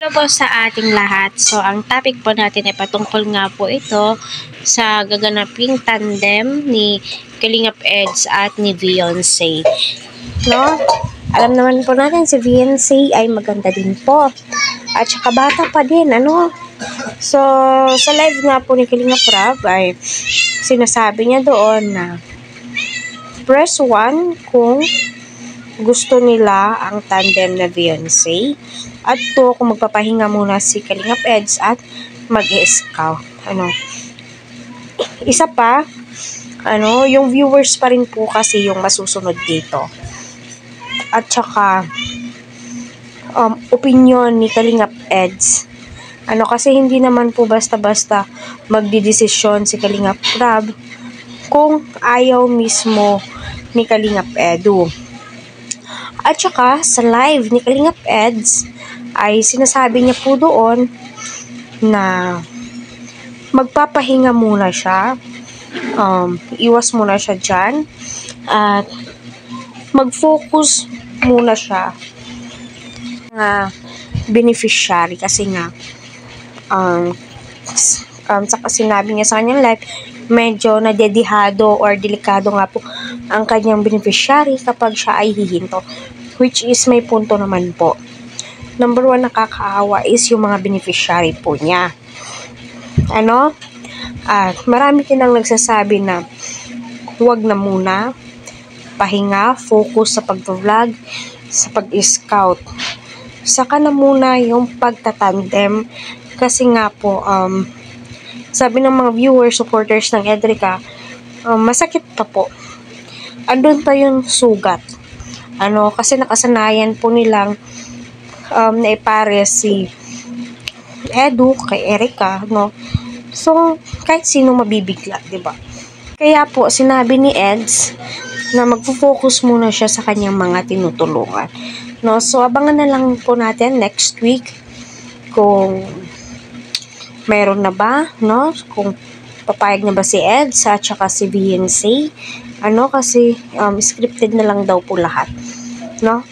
Po sa ating lahat. So, ang topic po natin ay patungkol nga po ito sa gaganaping tandem ni Kalingap Eds at ni Beyonce. No? Alam naman po natin si Beyonce ay maganda din po. At saka bata pa din, ano? So, sa live nga po ni Kalingap Rab ay sinasabi niya doon na press 1 kung gusto nila ang tandem na Beyonce. At 2, kung magpapahinga muna si Kalingap Eds at mag-scout. Isa pa, yung viewers pa rin po kasi yung masusunod dito. At saka, opinion ni Kalingap Eds. Kasi hindi naman po basta-basta magdidesisyon si Kalingap Rab kung ayaw mismo ni Kalingap Edu. At saka, sa live ni Kalingap Eds, ay sinasabi niya po doon na magpapahinga muna siya, iwas muna siya dyan, at mag-focus muna siya na beneficiary kasi nga, saka sinabi niya sa kanyang live, medyo nadedihado or delikado nga po ang kanyang beneficiary kapag siya ay hihinto, which is may punto naman po. Number 1 nakakaawa is yung mga beneficiary po niya. At marami din ang nagsasabi na huwag na muna, pahinga, focus sa pag-vlog, sa pag-scout. Saka na muna yung pagtatandem kasi nga po, sabi ng mga viewers, supporters ng Edrica, masakit pa po. Andun pa yung sugat. Kasi nakasanayan po nilang na ipares si Edu kay Erica, no? So, kahit sino mabibigla, diba? Kaya po, sinabi ni Eds na magfo-focus muna siya sa kanyang mga tinutulungan, no? So, abangan na lang po natin next week kung mayroon na ba, no? Kung papayag na ba si Eds at saka si Beyonce, kasi scripted na lang daw po lahat, no?